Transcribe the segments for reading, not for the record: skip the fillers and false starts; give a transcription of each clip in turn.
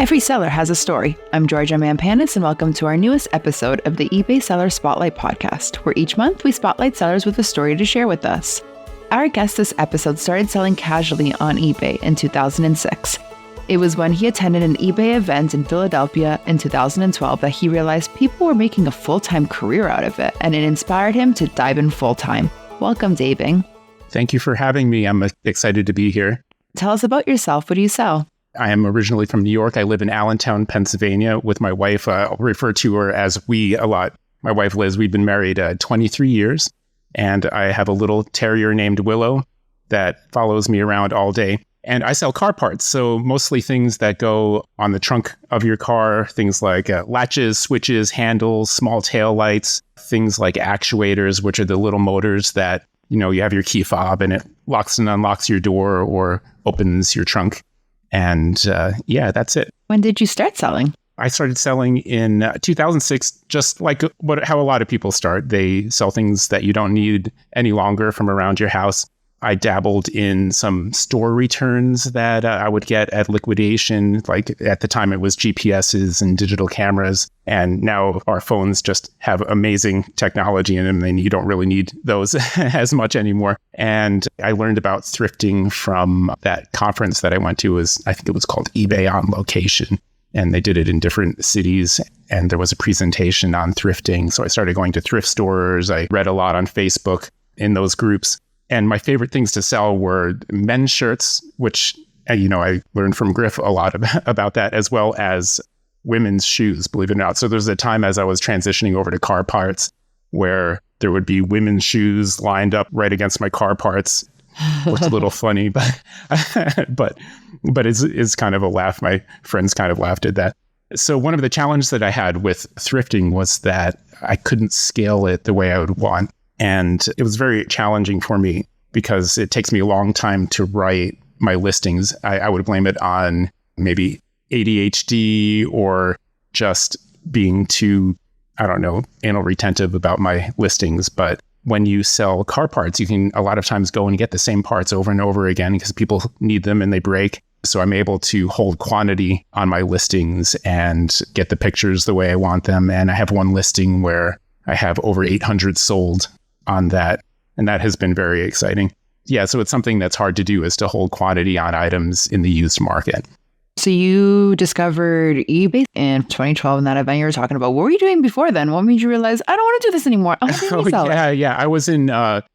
Every seller has a story. I'm Georgia Mampanis, and welcome to our newest episode of the eBay Seller Spotlight podcast, where each month we spotlight sellers with a story to share with us. Our guest this episode started selling casually on eBay in 2006. It was when he attended an eBay event in Philadelphia in 2012 that he realized people were making a full-time career out of it, and it inspired him to dive in full-time. Welcome, Dave Ng. Thank you for having me. I'm excited to be here. Tell us about yourself. What do you sell? I am originally from New York. I live in Allentown, Pennsylvania with my wife. I'll refer to her as we a lot. My wife, Liz, we've been married 23 years, and I have a little terrier named Willow that follows me around all day. And I sell car parts, so mostly things that go on the trunk of your car, things like latches, switches, handles, small tail lights, things like actuators, which are the little motors that, you have your key fob and it locks and unlocks your door or opens your trunk. And that's it. When did you start selling? I started selling in 2006, just like how a lot of people start. They sell things that you don't need any longer from around your house. I dabbled in some store returns that I would get at liquidation. Like at the time, it was GPSs and digital cameras. And now our phones just have amazing technology in them, and you don't really need those as much anymore. And I learned about thrifting from that conference that I went to. I think it was called eBay on Location. And they did it in different cities. And there was a presentation on thrifting. So I started going to thrift stores. I read a lot on Facebook in those groups. And my favorite things to sell were men's shirts, which, I learned from Griff a lot about that, as well as women's shoes, believe it or not. So there's a time as I was transitioning over to car parts where there would be women's shoes lined up right against my car parts. Looked a little funny, but it's kind of a laugh. My friends kind of laughed at that. So one of the challenges that I had with thrifting was that I couldn't scale it the way I would want. And it was very challenging for me because it takes me a long time to write my listings. I would blame it on maybe ADHD or just being too, anal retentive about my listings. But when you sell car parts, you can a lot of times go and get the same parts over and over again because people need them and they break. So I'm able to hold quantity on my listings and get the pictures the way I want them. And I have one listing where I have over 800 sold on that. And that has been very exciting. Yeah, so it's something that's hard to do, is to hold quantity on items in the used market. So you discovered eBay in 2012 in that event you were talking about. What were you doing before then? What made you realize, I don't want to do this anymore? I want to resell Yeah. I was in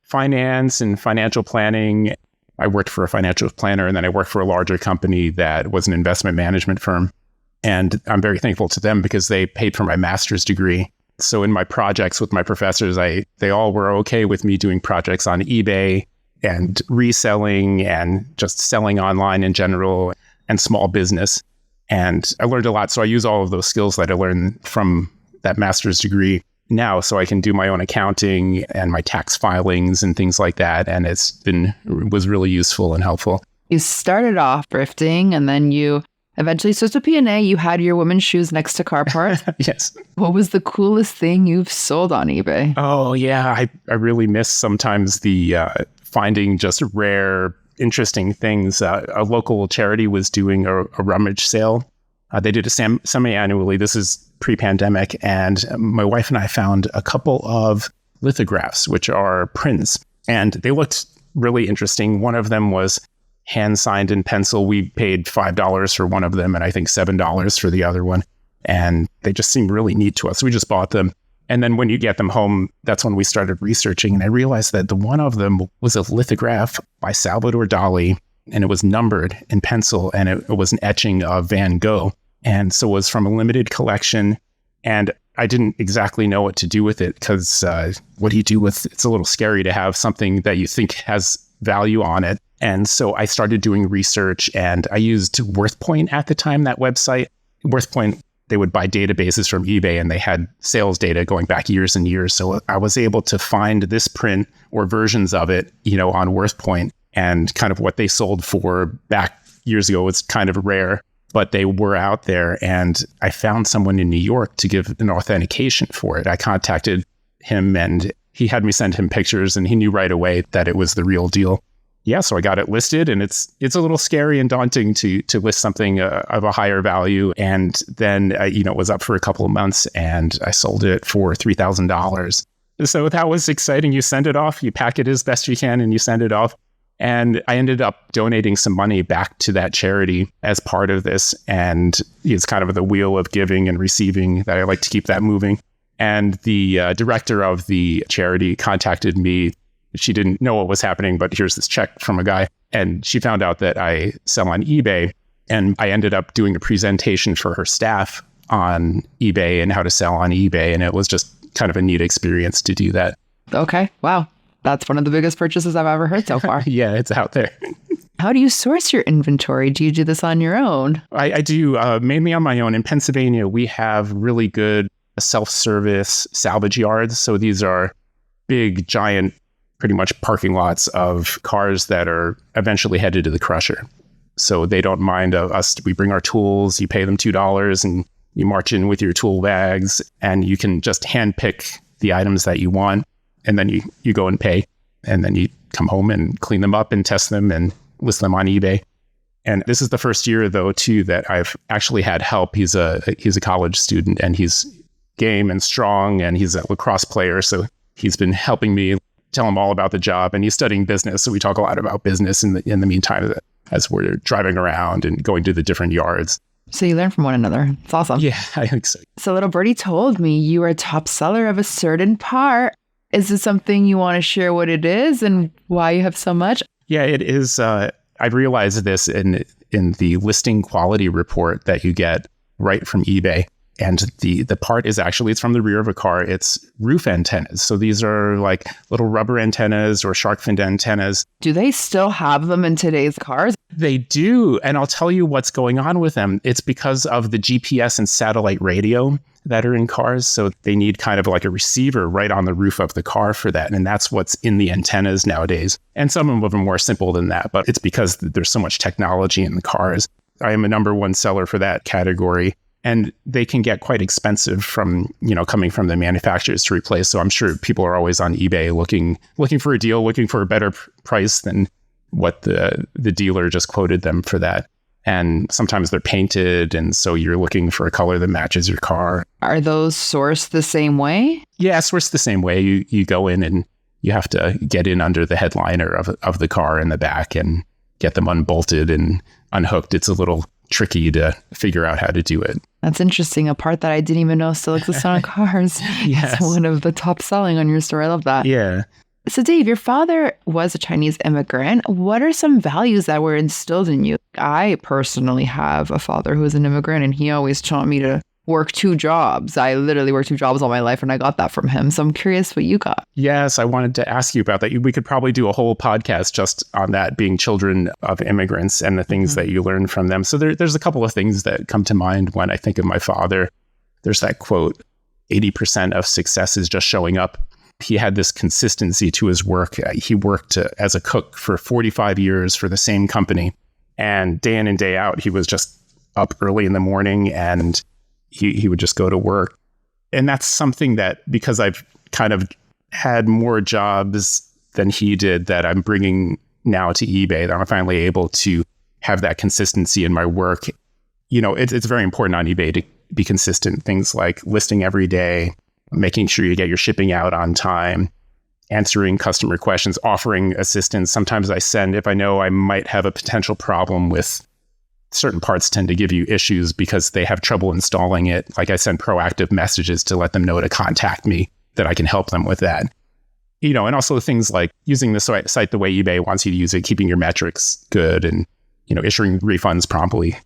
finance and financial planning. I worked for a financial planner, and then I worked for a larger company that was an investment management firm. And I'm very thankful to them because they paid for my master's degree. So in my projects with my professors, they all were okay with me doing projects on eBay and reselling and just selling online in general and small business. And I learned a lot. So I use all of those skills that I learned from that master's degree now, so I can do my own accounting and my tax filings and things like that. And was really useful and helpful. You started off thrifting, and then you eventually switched to P&A. You had your women's shoes next to car parts. Yes. What was the coolest thing you've sold on eBay? Oh, yeah. I really miss sometimes the finding just rare, interesting things. A local charity was doing a rummage sale. They did it semi-annually. This is pre-pandemic. And my wife and I found a couple of lithographs, which are prints. And they looked really interesting. One of them was hand-signed in pencil. We paid $5 for one of them, and I think $7 for the other one. And they just seemed really neat to us. We just bought them. And then when you get them home, that's when we started researching. And I realized that the one of them was a lithograph by Salvador Dali, and it was numbered in pencil, and it was an etching of Van Gogh. And so it was from a limited collection. And I didn't exactly know what to do with it because what do you do with it's a little scary to have something that you think has value on it. And so I started doing research, and I used WorthPoint at the time, that website. WorthPoint, they would buy databases from eBay, and they had sales data going back years and years. So I was able to find this print or versions of it, on WorthPoint, and kind of what they sold for back years ago was kind of rare, but they were out there. And I found someone in New York to give an authentication for it. I contacted him, and he had me send him pictures, and he knew right away that it was the real deal. yeah, so I got it listed, and it's a little scary and daunting to list something of a higher value. And then, it was up for a couple of months, and I sold it for $3,000. So that was exciting. You send it off, you pack it as best you can, and you send it off. And I ended up donating some money back to that charity as part of this. And it's kind of the wheel of giving and receiving that I like to keep that moving. And the director of the charity contacted me. She didn't know what was happening, but here's this check from a guy. And she found out that I sell on eBay. And I ended up doing a presentation for her staff on eBay and how to sell on eBay. And it was just kind of a neat experience to do that. Okay. Wow. That's one of the biggest purchases I've ever heard so far. Yeah, it's out there. How do you source your inventory? Do you do this on your own? I do mainly on my own. In Pennsylvania, we have really good self-service salvage yards. So these are big, giant, pretty much parking lots of cars that are eventually headed to the crusher. So they don't mind us. We bring our tools, you pay them $2, and you march in with your tool bags, and you can just handpick the items that you want. And then you go and pay, and then you come home and clean them up and test them and list them on eBay. And this is the first year, though, too, that I've actually had help. He's a college student, and he's game and strong, and he's a lacrosse player. So he's been helping me tell him all about the job, and he's studying business. So we talk a lot about business in the meantime as we're driving around and going to the different yards. So you learn from one another. It's awesome. Yeah, I think so. So little birdie told me you are a top seller of a certain part. Is this something you want to share what it is and why you have so much? Yeah, it is. I've realized this in the listing quality report that you get right from eBay. And the part is actually, it's from the rear of a car. It's roof antennas. So these are like little rubber antennas or shark fin antennas. Do they still have them in today's cars? They do. And I'll tell you what's going on with them. It's because of the GPS and satellite radio that are in cars. So they need kind of like a receiver right on the roof of the car for that. And that's what's in the antennas nowadays. And some of them are more simple than that, but it's because there's so much technology in the cars. I am a number one seller for that category. And they can get quite expensive from, coming from the manufacturers to replace. So I'm sure people are always on eBay looking for a deal, looking for a better price than what the dealer just quoted them for that. And sometimes they're painted, and so you're looking for a color that matches your car. Are those sourced the same way? Yeah, sourced the same way. You go in and you have to get in under the headliner of the car in the back and get them unbolted and unhooked. It's a little tricky to figure out how to do it. That's interesting. A part that I didn't even know still exists on cars. Yes. It's one of the top selling on your store. I love that. Yeah. So Dave, your father was a Chinese immigrant. What are some values that were instilled in you? I personally have a father who was an immigrant, and he always taught me to work 2 jobs. I literally worked 2 jobs all my life, and I got that from him. So I'm curious what you got. Yes, I wanted to ask you about that. We could probably do a whole podcast just on that, being children of immigrants and the things that you learn from them. So there's a couple of things that come to mind when I think of my father. There's that quote, 80% of success is just showing up. He had this consistency to his work. He worked as a cook for 45 years for the same company. And day in and day out, he was just up early in the morning, and he would just go to work. And that's something that, because I've kind of had more jobs than he did that I'm bringing now to eBay, that I'm finally able to have that consistency in my work. It's very important on eBay to be consistent. Things like listing every day, making sure you get your shipping out on time, answering customer questions, offering assistance. Sometimes I send, if I know I might have a potential problem with certain parts, tend to give you issues because they have trouble installing it. Like, I send proactive messages to let them know to contact me, that I can help them with that. And also things like using the site the way eBay wants you to use it, keeping your metrics good, and, issuing refunds promptly.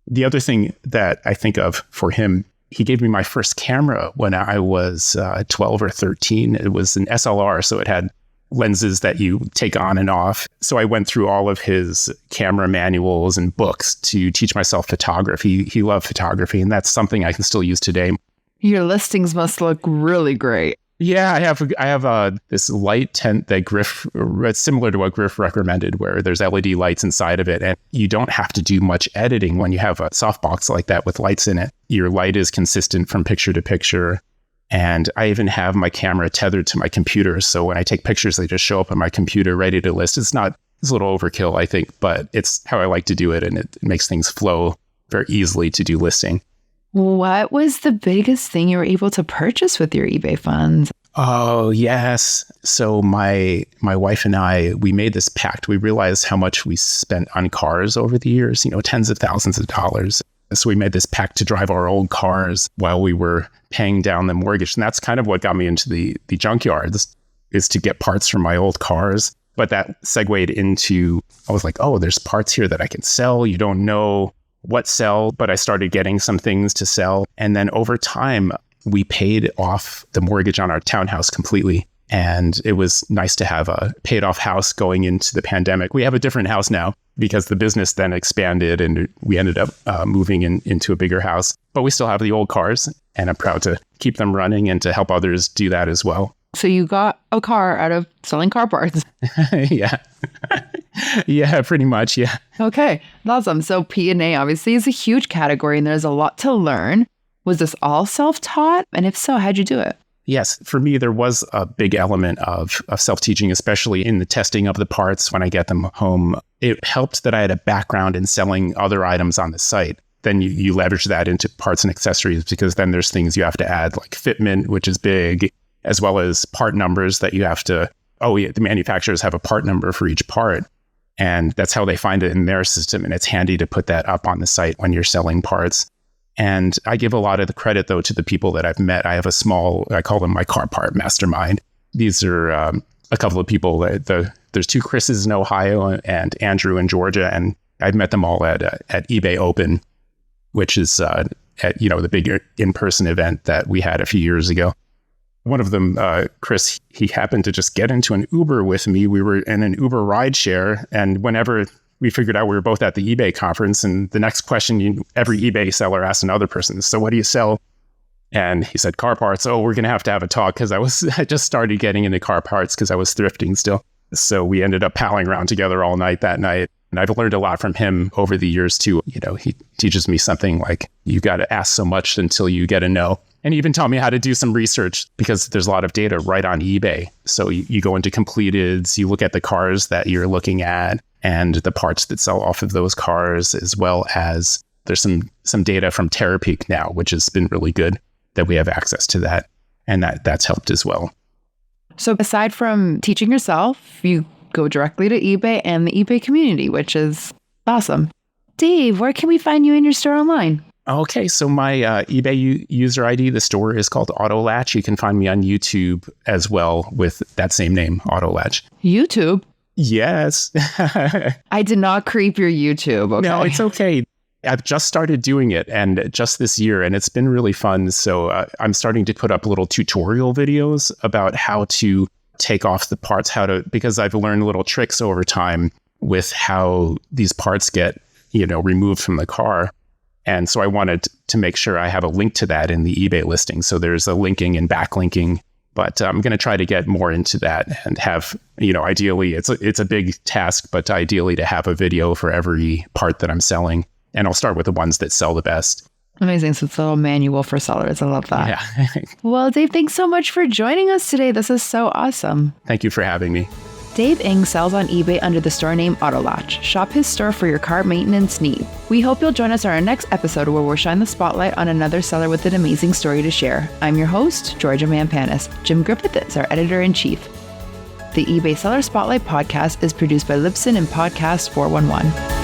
The other thing that I think of for him, he gave me my first camera when I was 12 or 13. It was an SLR, so it had lenses that you take on and off. So I went through all of his camera manuals and books to teach myself photography. He loved photography, and that's something I can still use today. Your listings must look really great. Yeah, I have this light tent that Griff, it's similar to what Griff recommended, where there's LED lights inside of it, and you don't have to do much editing when you have a softbox like that with lights in it. Your light is consistent from picture to picture. And I even have my camera tethered to my computer. So when I take pictures, they just show up on my computer ready to list. It's not It's a little overkill, I think, but it's how I like to do it, and it makes things flow very easily to do listing. What was the biggest thing you were able to purchase with your eBay funds? Oh, yes. So my wife and I, we made this pact. We realized how much we spent on cars over the years, tens of thousands of dollars. So we made this pact to drive our old cars while we were paying down the mortgage. And that's kind of what got me into the junkyards, is to get parts from my old cars. But that segued into, I was like, oh, there's parts here that I can sell. You don't know what sell, but I started getting some things to sell. And then over time, we paid off the mortgage on our townhouse completely. And it was nice to have a paid off house going into the pandemic. We have a different house now because the business then expanded and we ended up moving into a bigger house. But we still have the old cars, and I'm proud to keep them running and to help others do that as well. So you got a car out of selling car parts. Yeah. Yeah, pretty much. Yeah. Okay. Awesome. So P&A obviously is a huge category and there's a lot to learn. Was this all self-taught? And if so, how'd you do it? Yes. For me, there was a big element of self-teaching, especially in the testing of the parts when I get them home. It helped that I had a background in selling other items on the site. Then you leverage that into parts and accessories, because then there's things you have to add, like fitment, which is big, as well as part numbers that you have to, the manufacturers have a part number for each part. And that's how they find it in their system. And it's handy to put that up on the site when you're selling parts. And I give a lot of the credit, though, to the people that I've met. I have a small, I call them my car part mastermind. These are a couple of people. There's two Chris's in Ohio and Andrew in Georgia. And I've met them all at eBay Open, which is the big in-person event that we had a few years ago. One of them, Chris, he happened to just get into an Uber with me. We were in an Uber rideshare, and whenever we figured out we were both at the eBay conference, and the next question every eBay seller asks another person, so what do you sell? And he said, car parts. Oh, we're going to have a talk, because I just started getting into car parts because I was thrifting still. So we ended up palling around together all night that night. And I've learned a lot from him over the years too. He teaches me something like, you got to ask so much until you get a no. And he even taught me how to do some research, because there's a lot of data right on eBay. So you go into completeds, you look at the cars that you're looking at and the parts that sell off of those cars, as well as there's some data from Terapeak now, which has been really good that we have access to that. And that's helped as well. So aside from teaching yourself, you go directly to eBay and the eBay community, which is awesome. Dave, where can we find you in your store online? Okay, so my eBay user ID, the store is called Autolatch. You can find me on YouTube as well with that same name, Autolatch. YouTube? Yes. I did not creep your YouTube. Okay. No, it's okay. I've just started doing it, and just this year, and it's been really fun. So I'm starting to put up little tutorial videos about how to take off the parts, because I've learned little tricks over time with how these parts get, removed from the car. And so I wanted to make sure I have a link to that in the eBay listing. So there's a linking and backlinking, but I'm going to try to get more into that and have, ideally, it's a big task, but ideally to have a video for every part that I'm selling. And I'll start with the ones that sell the best. Amazing. So it's a little manual for sellers. I love that. Yeah. Well, Dave, thanks so much for joining us today. This is so awesome. Thank you for having me. Dave Ng sells on eBay under the store name Autolatch. Shop his store for your car maintenance need. We hope you'll join us on our next episode, where we'll shine the spotlight on another seller with an amazing story to share. I'm your host, Georgia Mampanis. Jim Griffith is our editor-in-chief. The eBay Seller Spotlight podcast is produced by Libsyn and Podcast 411.